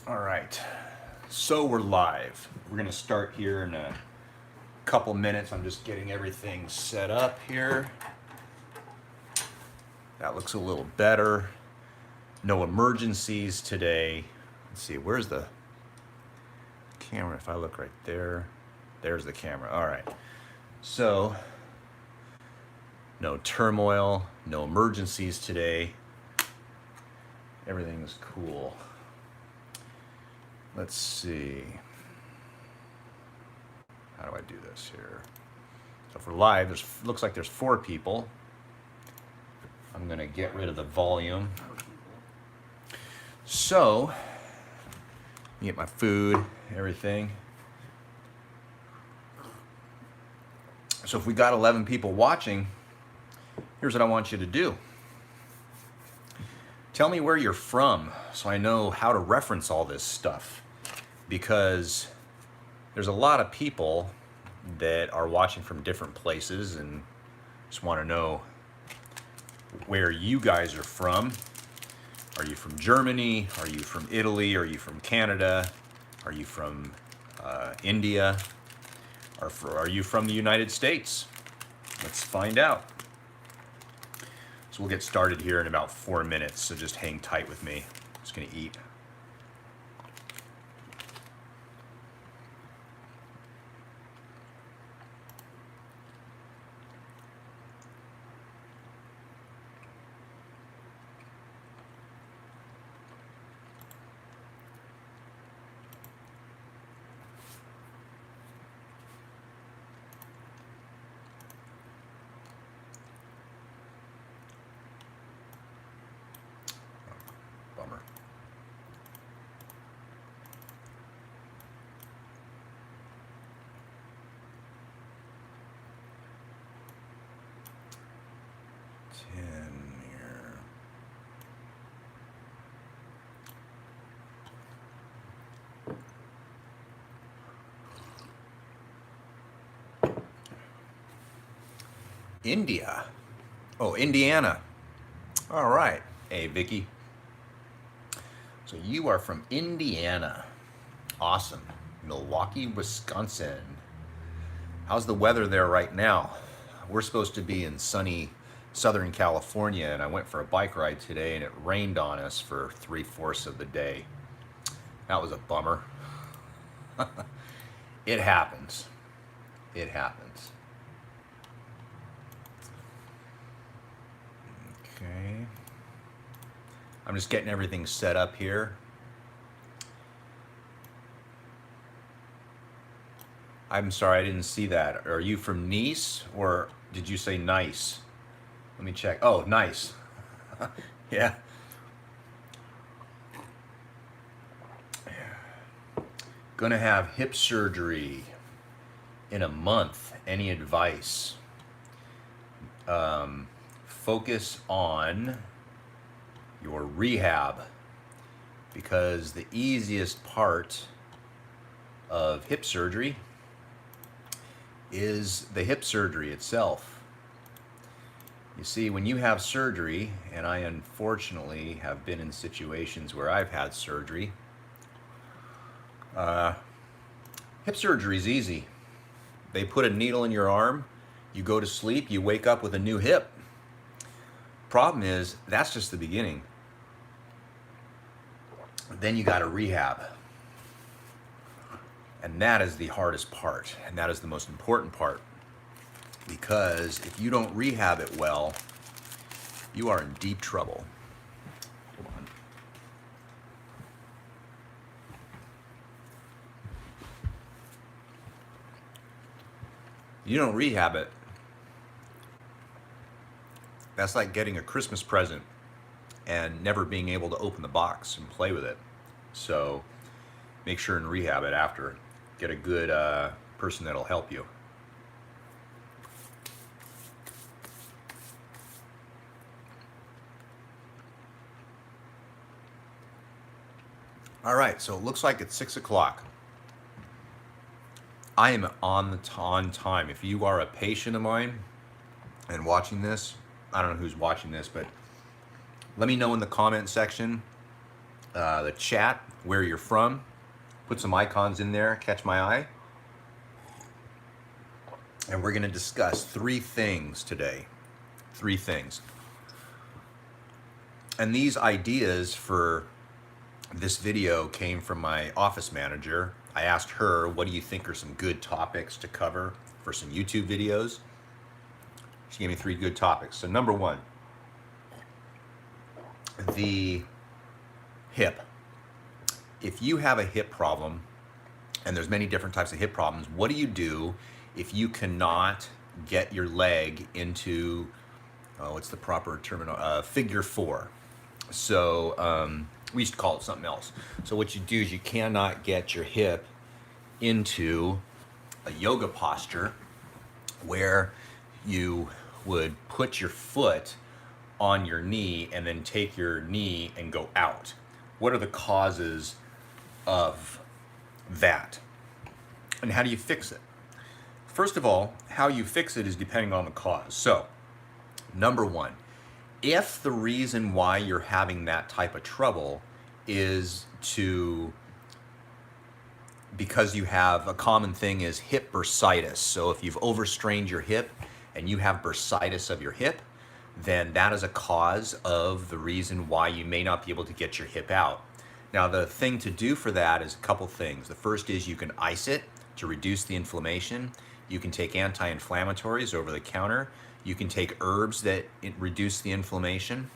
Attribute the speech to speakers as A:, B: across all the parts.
A: All right, so we're live. We're gonna start here in a couple minutes. I'm just getting everything set up here. That looks a little better. No emergencies today. Let's see, where's the camera? If I look right there, there's the camera. All right, so no turmoil, no emergencies today. Everything is cool. Let's see. How do I do this here? So for live, looks like there's 4 people. I'm gonna get rid of the volume. So, get my food, everything. So if we got 11 people watching, here's what I want you to do. Tell me where you're from so I know how to reference all this stuff, because there's a lot of people that are watching from different places and just want to know where you guys are from. Are you from Germany? Are you from Italy? Are you from Canada? Are you from India? Are you from the United States? Let's find out. So we'll get started here in about 4 minutes, so just hang tight with me. I'm just gonna eat. Bummer. Here. India. Oh, Indiana. All right. Hey, Vicky. So you are from Indiana. Awesome. Milwaukee, Wisconsin. How's the weather there right now? We're supposed to be in sunny Southern California, and I went for a bike ride today and it rained on us for 3/4 of the day. That was a bummer. It happens. It happens. Okay. I'm just getting everything set up here. I'm sorry, I didn't see that. Are you from Nice, or did you say nice? Let me check. Oh, nice. Yeah. Gonna have hip surgery in a month. Any advice? Focus on your rehab, because the easiest part of hip surgery is the hip surgery itself. You see, when you have surgery, and I unfortunately have been in situations where I've had surgery, hip surgery is easy. They put a needle in your arm, you go to sleep, you wake up with a new hip. Problem is, that's just the beginning. Then you got to rehab. And that is the hardest part, and that is the most important part, because if you don't rehab it well, you are in deep trouble. Hold on. You don't rehab it, that's like getting a Christmas present and never being able to open the box and play with it. So make sure and rehab it after. Get a good person that'll help you. All right, so it looks like it's 6 o'clock. I am on time. If you are a patient of mine and watching this, I don't know who's watching this, but let me know in the comment section the chat, where you're from. Put some icons in there, catch my eye. And we're going to discuss 3 things today. 3 things. And these ideas for this video came from my office manager. I asked her, what do you think are some good topics to cover for some YouTube videos? She gave me 3 good topics. So number 1, the hip. If you have a hip problem, and there's many different types of hip problems, what do you do if you cannot get your leg into, what's the proper terminology? Figure 4. So we used to call it something else. So what you do is you cannot get your hip into a yoga posture where you would put your foot on your knee and then take your knee and go out. What are the causes of that? And how do you fix it? First of all, how you fix it is depending on the cause. So, number 1, if the reason why you're having that type of trouble is because you have a common thing is hip bursitis. So if you've overstrained your hip and you have bursitis of your hip, then that is a cause of the reason why you may not be able to get your hip out. Now the thing to do for that is a couple things. The first is you can ice it to reduce the inflammation. You can take anti-inflammatories over the counter. You can take herbs that reduce the inflammation.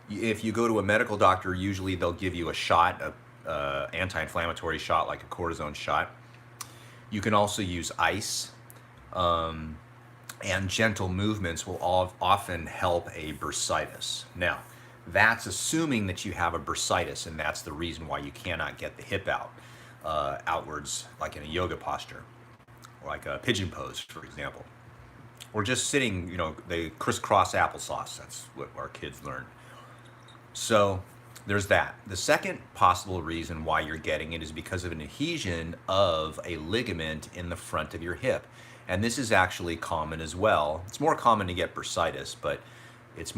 A: If you go to a medical doctor, usually they'll give you a shot, a anti-inflammatory shot like a cortisone shot. You can also use ice, and gentle movements will often help a bursitis. Now, that's assuming that you have a bursitis, and that's the reason why you cannot get the hip out outwards, like in a yoga posture, like a pigeon pose, for example. Or just sitting, they crisscross applesauce. That's what our kids learn. So there's that. The second possible reason why you're getting it is because of an adhesion of a ligament in the front of your hip. And this is actually common as well. It's more common to get bursitis, but it's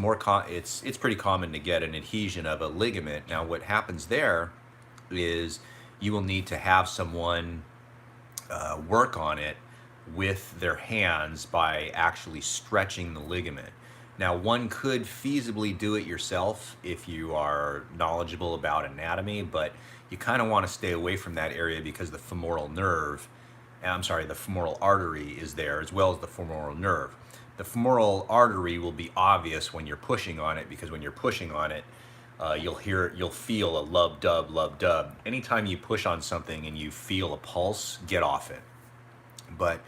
A: pretty common to get an adhesion of a ligament. Now what happens there is you will need to have someone work on it with their hands by actually stretching the ligament. Now one could feasibly do it yourself if you are knowledgeable about anatomy, but you kind of want to stay away from that area because the femoral artery is there as well as the femoral nerve. The femoral artery will be obvious when you're pushing on it, because when you're pushing on it, you'll feel a lub dub. Anytime you push on something and you feel a pulse, get off it. But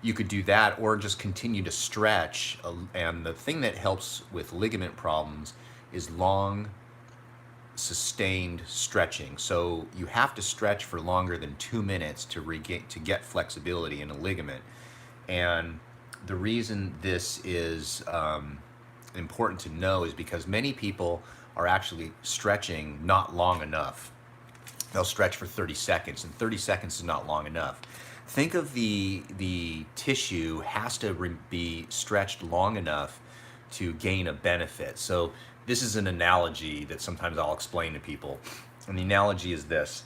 A: you could do that or just continue to stretch. And the thing that helps with ligament problems is long, sustained stretching. So you have to stretch for longer than 2 minutes to get flexibility in a ligament. And the reason this is important to know is because many people are actually stretching not long enough. They'll stretch for 30 seconds, and 30 seconds is not long enough. Think of the tissue has to be stretched long enough to gain a benefit. So this is an analogy that sometimes I'll explain to people. And the analogy is this,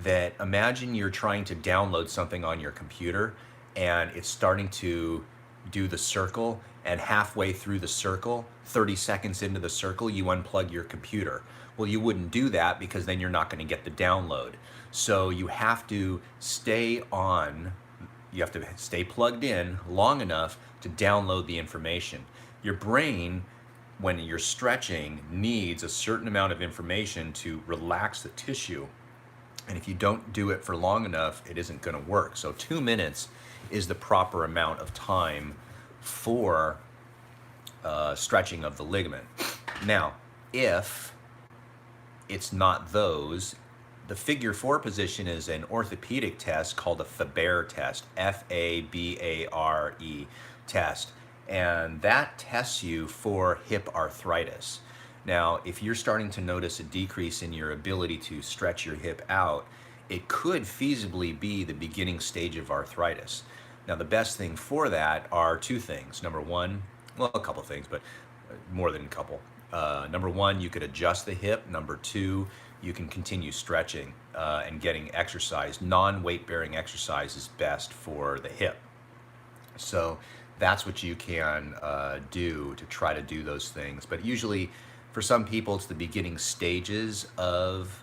A: that imagine you're trying to download something on your computer and it's starting to do the circle, and halfway through the circle, 30 seconds into the circle, you unplug your computer. Well, you wouldn't do that because then you're not going to get the download. So you have to stay plugged in long enough to download the information. Your brain, when you're stretching, needs a certain amount of information to relax the tissue. And if you don't do it for long enough, it isn't going to work. So 2 minutes is the proper amount of time for stretching of the ligament. Now, if it's not those, the figure 4 position is an orthopedic test called a Faber test, F-A-B-A-R-E test. And that tests you for hip arthritis. Now, if you're starting to notice a decrease in your ability to stretch your hip out, it could feasibly be the beginning stage of arthritis. Now, the best thing for that are 2 things. Number 1, well, a couple things, but more than a couple. Number 1, you could adjust the hip. Number 2, you can continue stretching and getting exercise. Non-weight bearing exercise is best for the hip. So that's what you can do to try to do those things. But usually for some people, it's the beginning stages of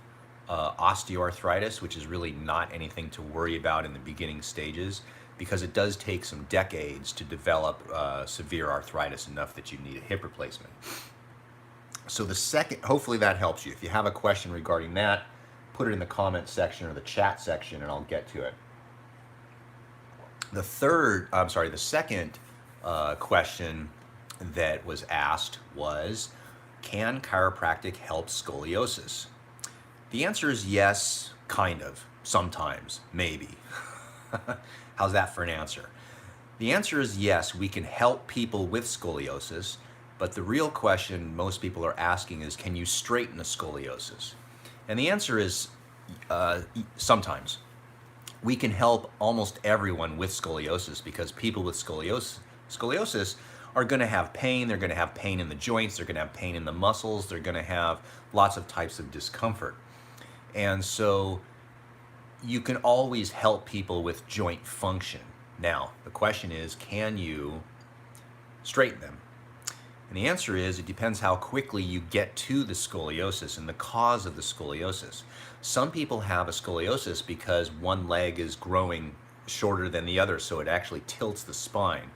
A: osteoarthritis, which is really not anything to worry about in the beginning stages, because it does take some decades to develop severe arthritis enough that you need a hip replacement. So the second, hopefully that helps you. If you have a question regarding that, put it in the comment section or the chat section and I'll get to it. The second question that was asked was, can chiropractic help scoliosis? The answer is yes, kind of, sometimes, maybe. How's that for an answer? The answer is yes, we can help people with scoliosis, but the real question most people are asking is, can you straighten a scoliosis? And the answer is sometimes. We can help almost everyone with scoliosis, because people with scoliosis are going to have pain. They're going to have pain in the joints. They're going to have pain in the muscles. They're going to have lots of types of discomfort. And so you can always help people with joint function. Now, the question is, can you straighten them? And the answer is, it depends how quickly you get to the scoliosis and the cause of the scoliosis. Some people have a scoliosis because one leg is growing shorter than the other, so it actually tilts the spine.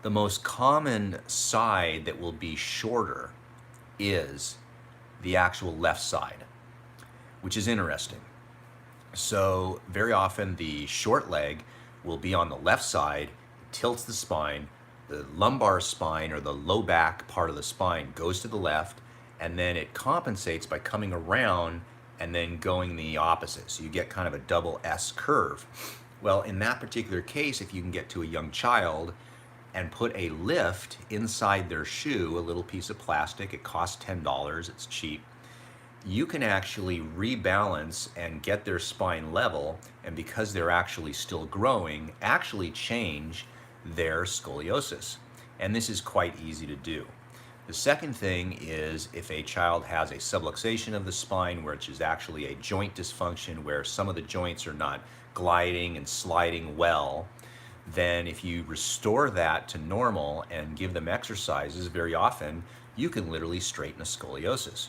A: The most common side that will be shorter is the actual left side, which is interesting. So very often the short leg will be on the left side, tilts the spine, the lumbar spine or the low back part of the spine goes to the left, and then it compensates by coming around and then going the opposite. So you get kind of a double S curve. Well, in that particular case, if you can get to a young child and put a lift inside their shoe, a little piece of plastic, it costs $10, it's cheap, you can actually rebalance and get their spine level, and because they're actually still growing, actually change their scoliosis. And this is quite easy to do. The second thing is, if a child has a subluxation of the spine, which is actually a joint dysfunction where some of the joints are not gliding and sliding well, then if you restore that to normal and give them exercises, very often you can literally straighten a scoliosis.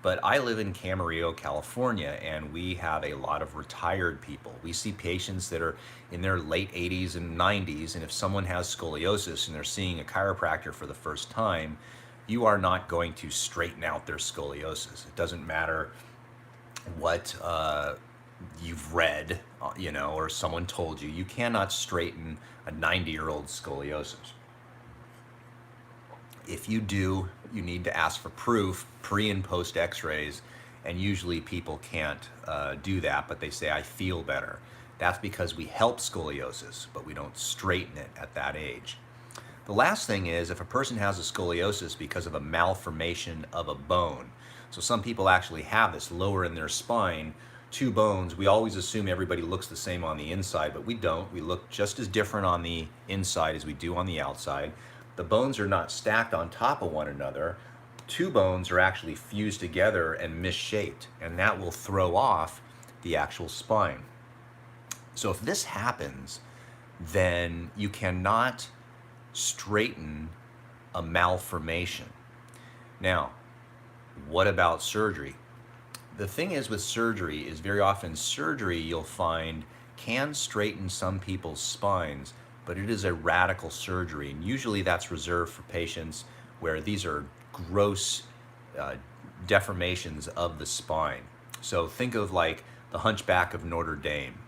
A: But I live in Camarillo, California, and we have a lot of retired people. We see patients that are in their late 80s and 90s, and if someone has scoliosis and they're seeing a chiropractor for the first time, you are not going to straighten out their scoliosis. It doesn't matter what you've read, or someone told you. You cannot straighten a 90-year-old scoliosis. If you do, you need to ask for proof, pre and post x-rays, and usually people can't do that, but they say, I feel better. That's because we help scoliosis, but we don't straighten it at that age. The last thing is, if a person has a scoliosis because of a malformation of a bone, so some people actually have this lower in their spine, two bones, we always assume everybody looks the same on the inside, but we don't. We look just as different on the inside as we do on the outside. The bones are not stacked on top of one another. Two bones are actually fused together and misshaped, and that will throw off the actual spine. So if this happens, then you cannot straighten a malformation. Now, what about surgery? The thing is with surgery is very often surgery, you'll find, can straighten some people's spines, but it is a radical surgery, and usually that's reserved for patients where these are gross deformations of the spine. So think of like the Hunchback of Notre Dame,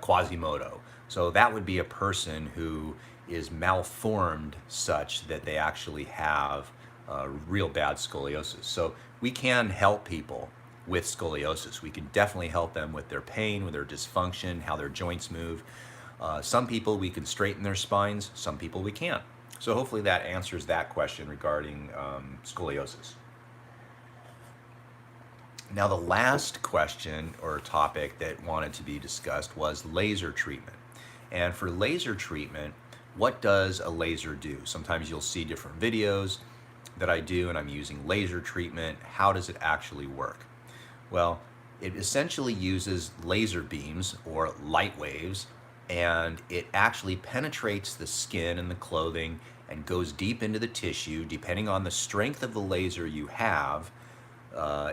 A: Quasimodo. So that would be a person who is malformed such that they actually have real bad scoliosis. So we can help people with scoliosis. We can definitely help them with their pain, with their dysfunction, how their joints move. Some people we can straighten their spines, some people we can't. So hopefully that answers that question regarding scoliosis. Now the last question or topic that wanted to be discussed was laser treatment. And for laser treatment, what does a laser do? Sometimes you'll see different videos that I do and I'm using laser treatment. How does it actually work? Well, It essentially uses laser beams or light waves, and it actually penetrates the skin and the clothing and goes deep into the tissue. Depending on the strength of the laser you have,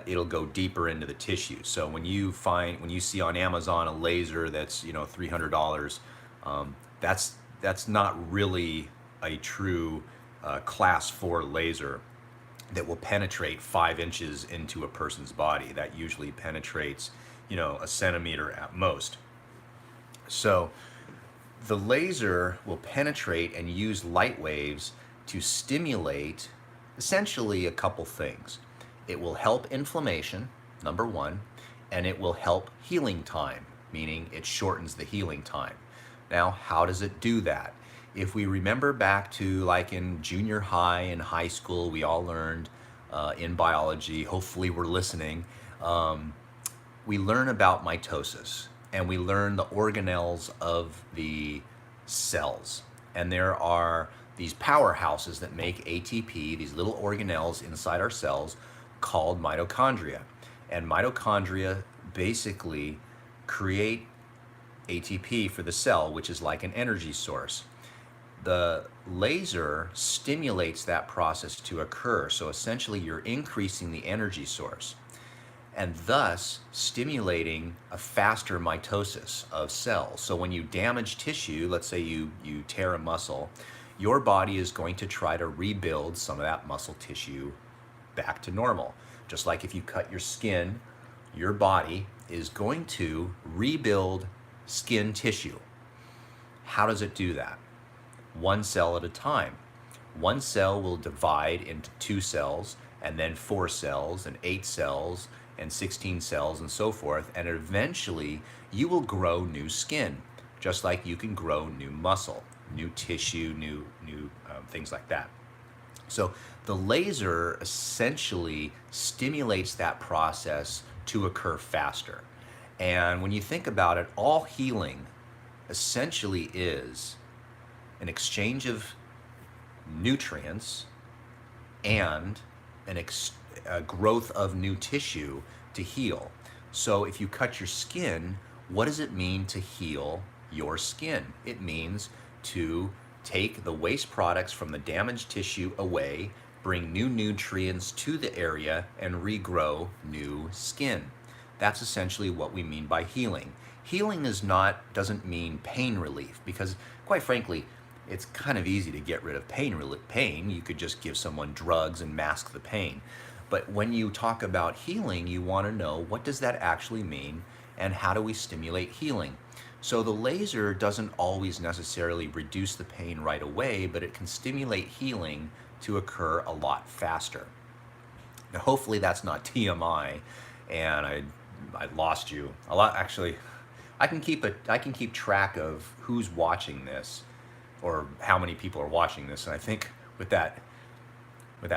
A: it'll go deeper into the tissue. So when you see on Amazon a laser that's $300, that's not really a true class 4 laser that will penetrate 5 inches into a person's body. That usually penetrates, a centimeter at most. So the laser will penetrate and use light waves to stimulate essentially a couple things. It will help inflammation, number one, and it will help healing time, meaning it shortens the healing time. Now, how does it do that? If we remember back to like in junior high and high school, we all learned in biology, hopefully we're listening, we learn about mitosis and we learn the organelles of the cells. And there are these powerhouses that make ATP, these little organelles inside our cells called mitochondria. And mitochondria basically create ATP for the cell, which is like an energy source. The laser stimulates that process to occur. So essentially you're increasing the energy source and thus stimulating a faster mitosis of cells. So when you damage tissue, let's say you tear a muscle, your body is going to try to rebuild some of that muscle tissue back to normal. Just like if you cut your skin, your body is going to rebuild skin tissue. How does it do that? One cell at a time. One cell will divide into 2 cells, and then 4 cells, and 8 cells, and 16 cells, and so forth, and eventually you will grow new skin, just like you can grow new muscle, new tissue, new things like that. So the laser essentially stimulates that process to occur faster. And when you think about it, all healing essentially is an exchange of nutrients and a growth of new tissue to heal. So if you cut your skin, what does it mean to heal your skin? It means to take the waste products from the damaged tissue away, bring new nutrients to the area, and regrow new skin. That's essentially what we mean by healing. Healing doesn't mean pain relief, because quite frankly, it's kind of easy to get rid of pain. You could just give someone drugs and mask the pain. But when you talk about healing, you want to know, what does that actually mean and how do we stimulate healing? So the laser doesn't always necessarily reduce the pain right away, but it can stimulate healing to occur a lot faster. Now, hopefully that's not TMI and I lost you. A lot, actually. I can keep track of who's watching this or how many people are watching this, and I think with that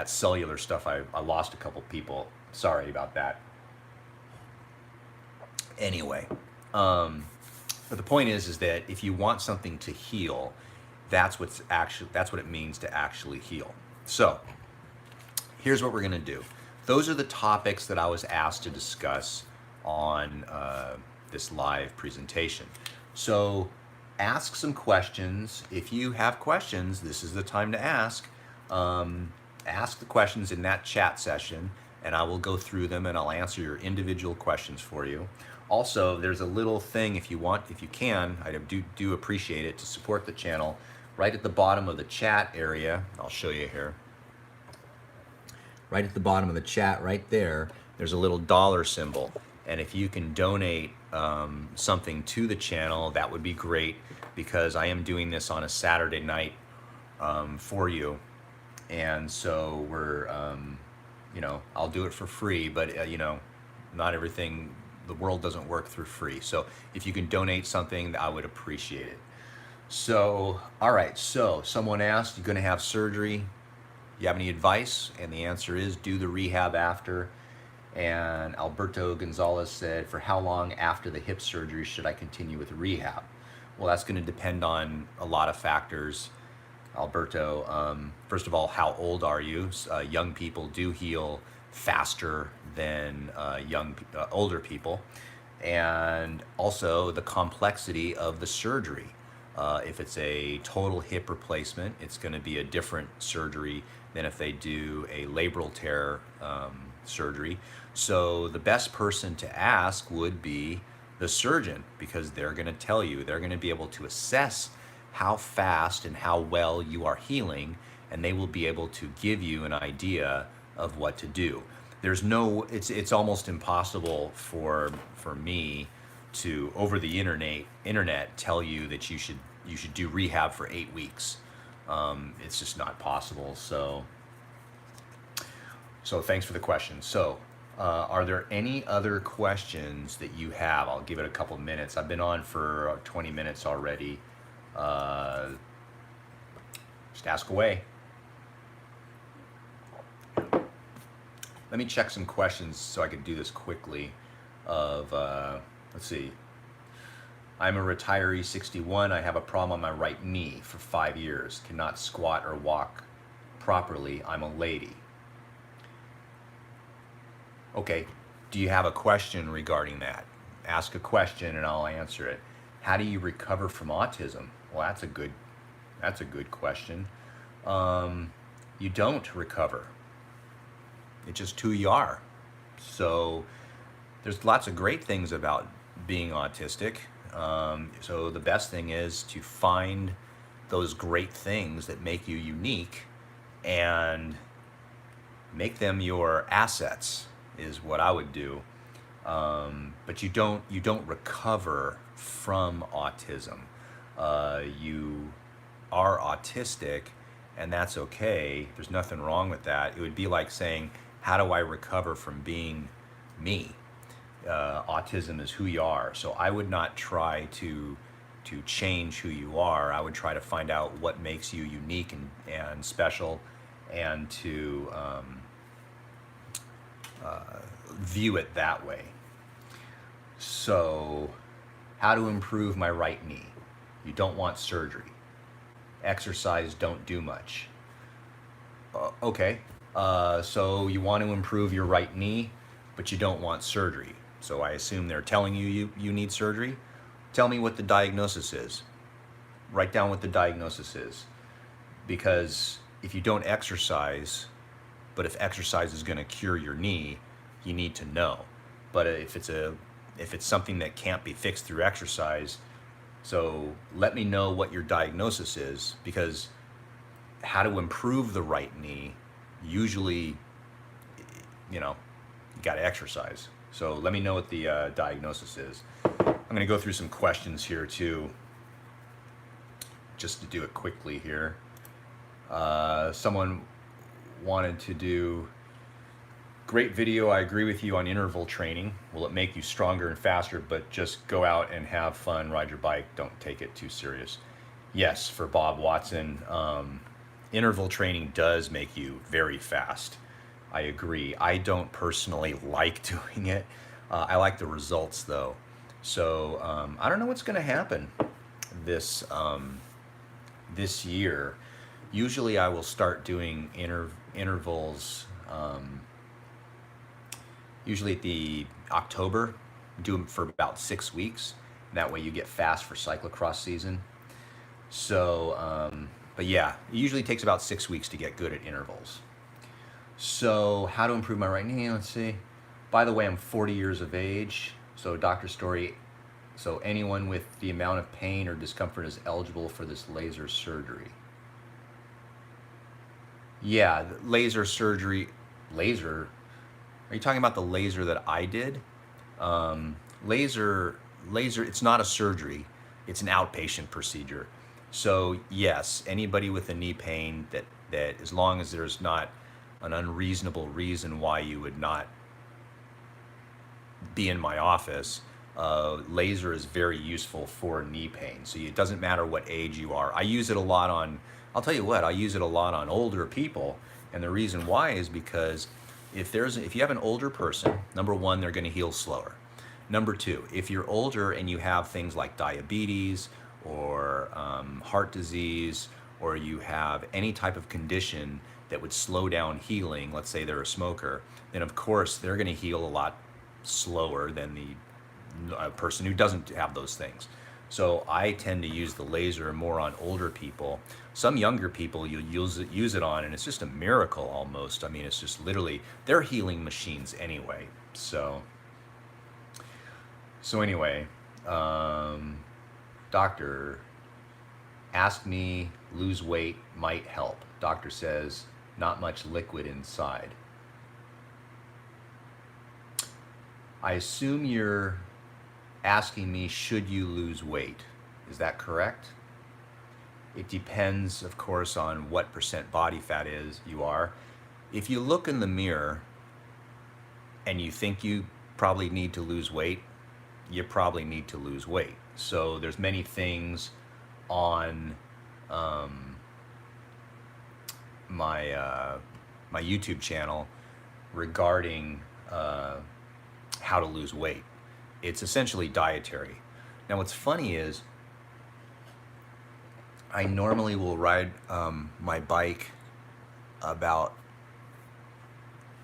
A: cellular stuff, I lost a couple people. Sorry about that. Anyway, but the point is that if you want something to heal, that's what it means to actually heal. So here's what we're going to do. Those are the topics that I was asked to discuss on this live presentation. So ask some questions. If you have questions, this is the time to ask. Ask the questions in that chat session, and I will go through them and I'll answer your individual questions for you. Also, there's a little thing, if you can, I do appreciate it, to support the channel. Right at the bottom of the chat area, I'll show you here. Right at the bottom of the chat, right there, there's a little dollar symbol. And if you can donate something to the channel, that would be great, because I am doing this on a Saturday night for you. And so we're, I'll do it for free, but, not everything, the world doesn't work through free. So if you can donate something, I would appreciate it. So, all right, so someone asked, you're going to have surgery. You have any advice? And the answer is do the rehab after. And Alberto Gonzalez said, for how long after the hip surgery should I continue with rehab? Well, that's going to depend on a lot of factors, Alberto. First of all, how old are you? Young people do heal faster than older people. And also the complexity of the surgery. If it's a total hip replacement, it's going to be a different surgery than if they do a labral tear surgery. So the best person to ask would be the surgeon, because they're going to tell you, they're going to be able to assess how fast and how well you are healing, and they will be able to give you an idea of what to do. It's almost impossible for me to, over the internet tell you that you should do rehab for 8 weeks. It's just not possible. So thanks for the question. So are there any other questions that you have? I'll give it a couple of minutes. I've been on for 20 minutes already. Just ask away. Let me check some questions so I can do this quickly. Let's see. I'm a retiree, 61. I have a problem on my right knee for 5 years. Cannot squat or walk properly. I'm a lady. Okay, do you have a question regarding that? Ask a question and I'll answer it. How do you recover from autism? Well, that's a good question. You don't recover. It's just who you are. So there's lots of great things about being autistic. So the best thing is to find those great things that make you unique and make them your assets, is what I would do. But you don't recover from autism. You are autistic, and that's okay. There's nothing wrong with that. It would be like saying, how do I recover from being me? Autism is who you are. So I would not try to change who you are. I would try to find out what makes you unique and special, and to view it that way. So how to improve my right knee? You don't want surgery. Exercise, don't do much. Okay, so you want to improve your right knee, but you don't want surgery. So I assume they're telling you need surgery. Tell me what the diagnosis is. Write down what the diagnosis is. Because if you don't exercise, but if exercise is going to cure your knee, you need to know. But if it's something that can't be fixed through exercise, so let me know what your diagnosis is, because how to improve the right knee, usually, you got to exercise. So let me know what the diagnosis is. I'm going to go through some questions here too, just to do it quickly here. Someone wanted to do, great video, I agree with you on interval training. Will it make you stronger and faster, but just go out and have fun, ride your bike, don't take it too serious. Yes, for Bob Watson, interval training does make you very fast. I agree. I don't personally like doing it. I like the results though. So I don't know what's going to happen this year. Usually I will start doing intervals usually at the October, do them for about 6 weeks. That way you get fast for cyclocross season. So, but yeah, it usually takes about 6 weeks to get good at intervals. So how to improve my right knee, let's see. By the way, I'm 40 years of age. So Dr. Story, so anyone with the amount of pain or discomfort is eligible for this laser surgery. Yeah, laser surgery, laser, are you talking about the laser that I did? Laser, it's not a surgery, it's an outpatient procedure. So yes, anybody with a knee pain, that as long as there's not an unreasonable reason why you would not be in my office, laser is very useful for knee pain. So it doesn't matter what age you are. I use it a lot on, I'll tell you what, I use it a lot on older people. And the reason why is because if you have an older person, number one, they're going to heal slower. Number two, if you're older and you have things like diabetes or heart disease, or you have any type of condition that would slow down healing, let's say they're a smoker, then of course they're going to heal a lot slower than the person who doesn't have those things. So I tend to use the laser more on older people. Some younger people you use it on, and it's just a miracle almost. I mean, it's just literally, they're healing machines anyway. So anyway, doctor, ask me lose weight might help. Doctor says not much liquid inside. I assume you're asking me, should you lose weight? Is that correct? It depends, of course, on what % body fat you are. If you look in the mirror and you think you probably need to lose weight, you probably need to lose weight. So there's many things on my YouTube channel regarding how to lose weight. It's essentially dietary. Now what's funny is I normally will ride my bike about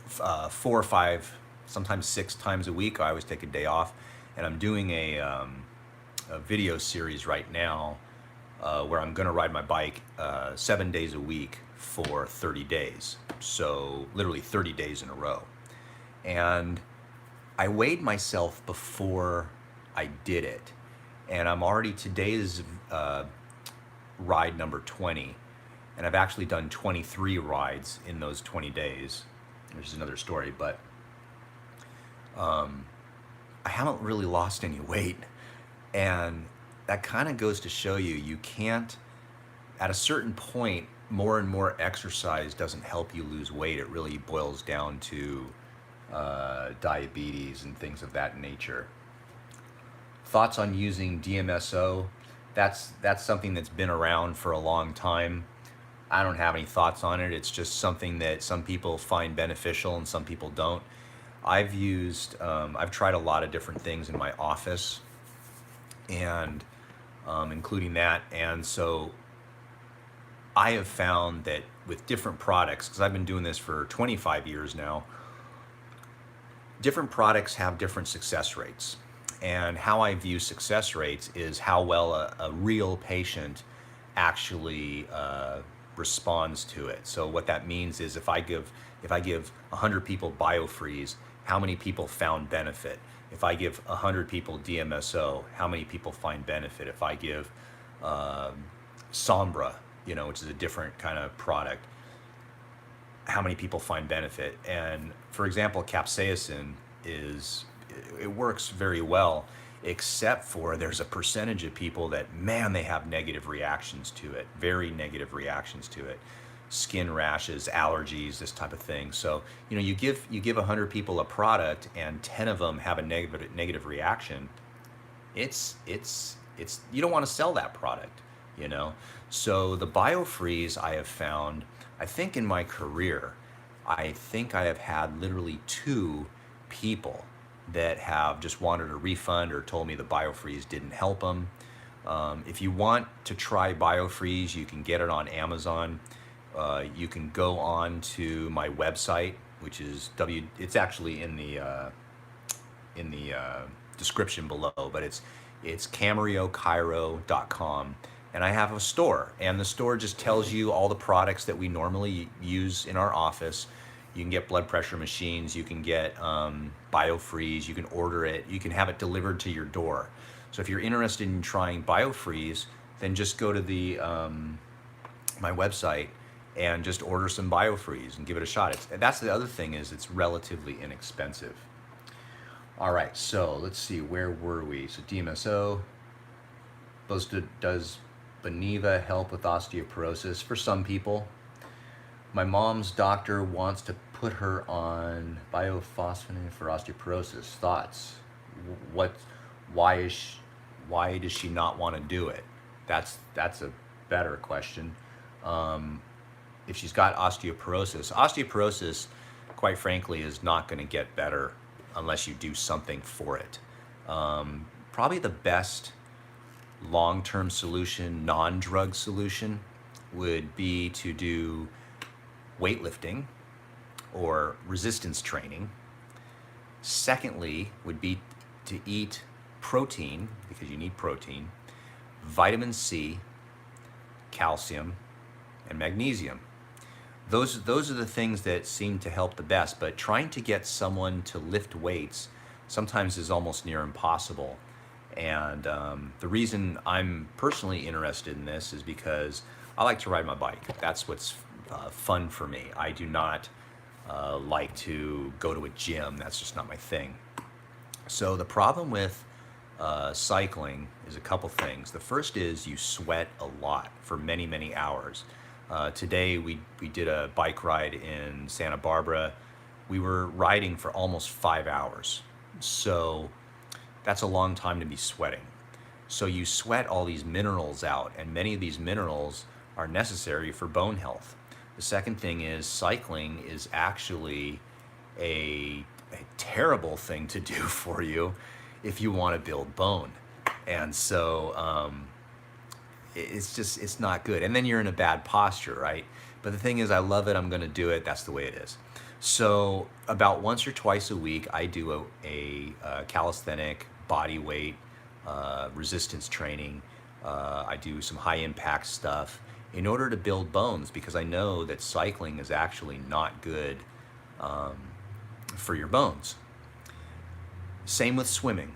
A: 4 or 5, sometimes 6 times a week. I always take a day off, and I'm doing a video series right now where I'm going to ride my bike 7 days a week for 30 days. So literally 30 days in a row. And I weighed myself before I did it, and I'm already, today's ride number 20, and I've actually done 23 rides in those 20 days, which is another story, but I haven't really lost any weight. And that kind of goes to show you, you can't, at a certain point, more and more exercise doesn't help you lose weight. It really boils down to diabetes and things of that nature. Thoughts on using Dmso? That's something that's been around for a long time. I don't have any thoughts on it. It's just something that some people find beneficial and some people don't. I've tried a lot of different things in my office, and including that. And so I have found that with different products, because I've been doing this for 25 years now, different products have different success rates. And how I view success rates is how well a real patient actually responds to it. So what that means is if I give 100 people BioFreeze, how many people found benefit? If I give 100 people Dmso, how many people find benefit? If I give Sombra, which is a different kind of product, how many people find benefit? And for example, capsaicin it works very well, except for there's a percentage of people that, man, they have negative reactions to it, very negative reactions to it. Skin rashes, allergies, this type of thing. So, you give 100 people a product and 10 of them have a negative reaction, it's you don't want to sell that product, So the BioFreeze, I have found, I think in my career, I think I have had literally 2 people that have just wanted a refund or told me the BioFreeze didn't help them. If you want to try BioFreeze, you can get it on Amazon. You can go on to my website, which is it's actually in the description below, but it's CamarilloChiro.com. And I have a store, and the store just tells you all the products that we normally use in our office. You can get blood pressure machines, you can get BioFreeze, you can order it, you can have it delivered to your door. So if you're interested in trying BioFreeze, then just go to the my website and just order some BioFreeze and give it a shot. That's the other thing, is it's relatively inexpensive. All right, so let's see, where were we? So Dmso, does Boniva help with osteoporosis? For some people. My mom's doctor wants to put her on biphosphonate for osteoporosis. Thoughts? Why does she not want to do it? That's a better question. If she's got osteoporosis, quite frankly, is not going to get better unless you do something for it. Probably the best long-term solution, non-drug solution, would be to do weightlifting or resistance training. Secondly would be to eat protein, because you need protein, vitamin C, calcium, and magnesium. Those are the things that seem to help the best, but trying to get someone to lift weights sometimes is almost near impossible. And the reason I'm personally interested in this is because I like to ride my bike. That's what's fun for me. I do not like to go to a gym. That's just not my thing. So the problem with cycling is a couple things. The first is you sweat a lot for many, many hours. Today we did a bike ride in Santa Barbara. We were riding for almost 5 hours. So that's a long time to be sweating. So you sweat all these minerals out, and many of these minerals are necessary for bone health. The second thing is cycling is actually a terrible thing to do for you if you want to build bone. And so it's not good. And then you're in a bad posture, right? But the thing is, I love it. I'm going to do it. That's the way it is. So about once or twice a week, I do a calisthenic body weight resistance training. I do some high impact stuff in order to build bones, because I know that cycling is actually not good for your bones. Same with swimming,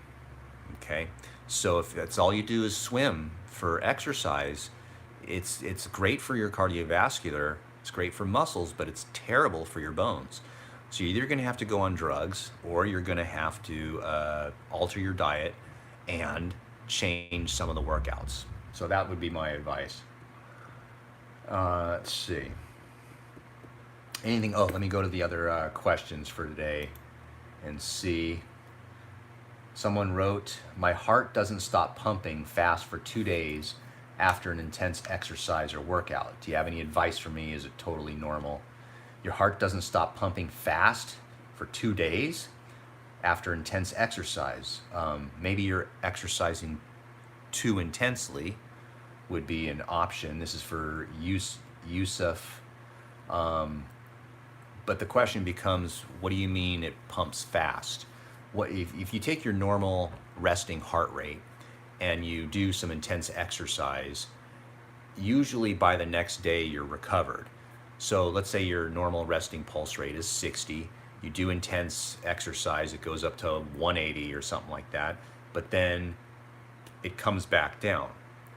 A: okay? So if that's all you do is swim for exercise, it's great for your cardiovascular, it's great for muscles, but it's terrible for your bones. So you're either gonna have to go on drugs, or you're gonna have to alter your diet and change some of the workouts. So that would be my advice. Let's see. Anything, oh, let me go to the other questions for today and see. Someone wrote, my heart doesn't stop pumping fast for 2 days after an intense exercise or workout. Do you have any advice for me? Is it totally normal? Your heart doesn't stop pumping fast for 2 days after intense exercise. Maybe you're exercising too intensely would be an option. This is for Yusuf. But the question becomes, what do you mean it pumps fast? What if you take your normal resting heart rate and you do some intense exercise, usually by the next day you're recovered. So let's say your normal resting pulse rate is 60. You do intense exercise, it goes up to 180 or something like that, but then it comes back down.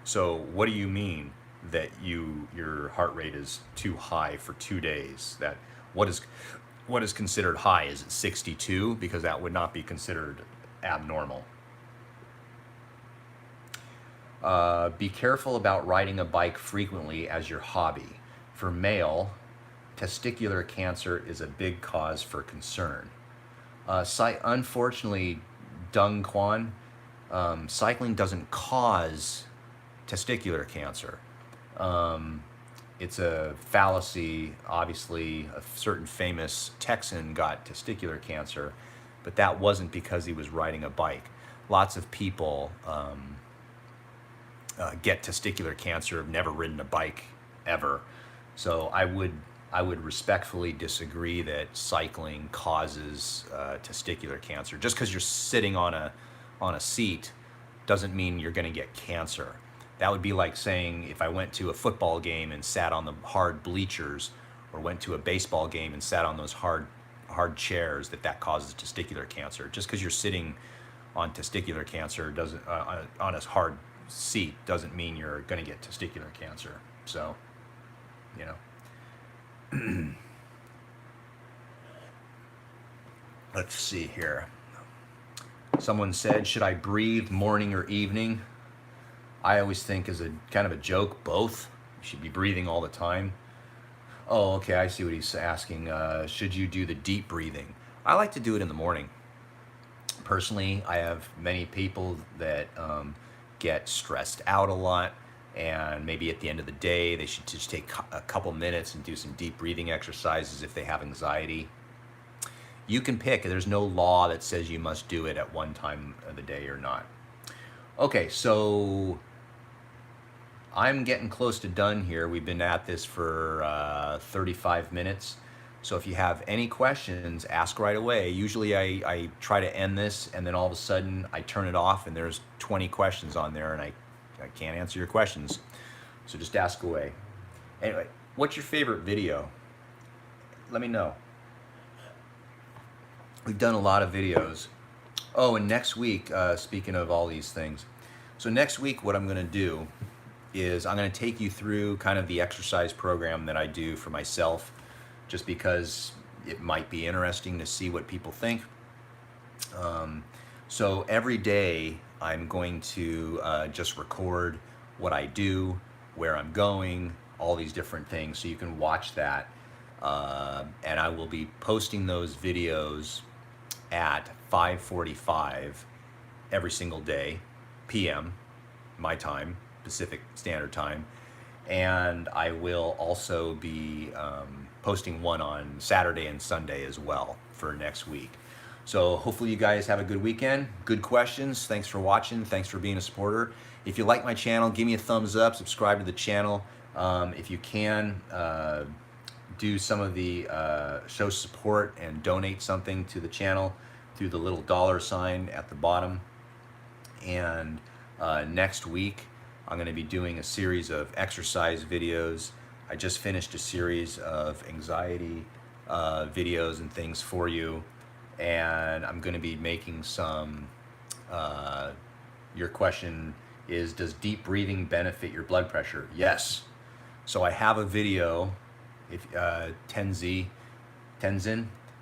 A: So what do you mean that your heart rate is too high for 2 days? That what is considered high? Is it 62? Because that would not be considered abnormal. Be careful about riding a bike frequently as your hobby. For male, testicular cancer is a big cause for concern. Unfortunately, Dung Quan, cycling doesn't cause testicular cancer. It's a fallacy. Obviously, a certain famous Texan got testicular cancer, but that wasn't because he was riding a bike. Lots of people get testicular cancer, have never ridden a bike ever. So I would respectfully disagree that cycling causes testicular cancer. Just because you're sitting on a seat doesn't mean you're going to get cancer. That would be like saying if I went to a football game and sat on the hard bleachers, or went to a baseball game and sat on those hard chairs, that causes testicular cancer. Just because you're sitting on testicular cancer doesn't on a hard seat doesn't mean you're going to get testicular cancer. So, you know. Let's see here. Someone said, should I breathe morning or evening? I always think as a kind of a joke, both. You should be breathing all the time. Oh, okay, I see what he's asking. Should you do the deep breathing? I like to do it in the morning. Personally, I have many people that get stressed out a lot, and maybe at the end of the day, they should just take a couple minutes and do some deep breathing exercises if they have anxiety. You can pick. There's no law that says you must do it at one time of the day or not. Okay, so I'm getting close to done here. We've been at this for 35 minutes. So if you have any questions, ask right away. Usually I try to end this and then all of a sudden I turn it off and there's 20 questions on there and I can't answer your questions. So just ask away. Anyway, what's your favorite video? Let me know. We've done a lot of videos. Oh, and next week, speaking of all these things, so next week what I'm going to do is I'm going to take you through kind of the exercise program that I do for myself, just because it might be interesting to see what people think. So every day I'm going to just record what I do, where I'm going, all these different things, so you can watch that. And I will be posting those videos at 5:45 every single day, PM, my time, Pacific Standard Time. And I will also be posting one on Saturday and Sunday as well for next week. So hopefully you guys have a good weekend. Good questions. Thanks for watching. Thanks for being a supporter. If you like my channel, give me a thumbs up, subscribe to the channel. If you can, do some of the show support and donate something to the channel through the little $ at the bottom. And next week I'm going to be doing a series of exercise videos. I just finished a series of anxiety videos and things for you, and I'm going to be making some your question is, does deep breathing benefit your blood pressure? Yes. So I have a video, if Tenzin,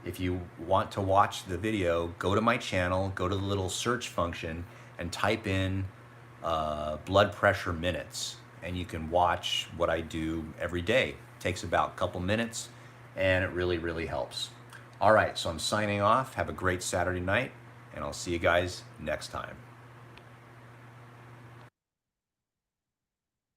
A: if you want to watch the video, go to my channel, go to the little search function and type in blood pressure minutes, and you can watch what I do every day. It takes about a couple minutes and it really, really helps. All right, so I'm signing off. Have a great Saturday night and I'll see you guys next time.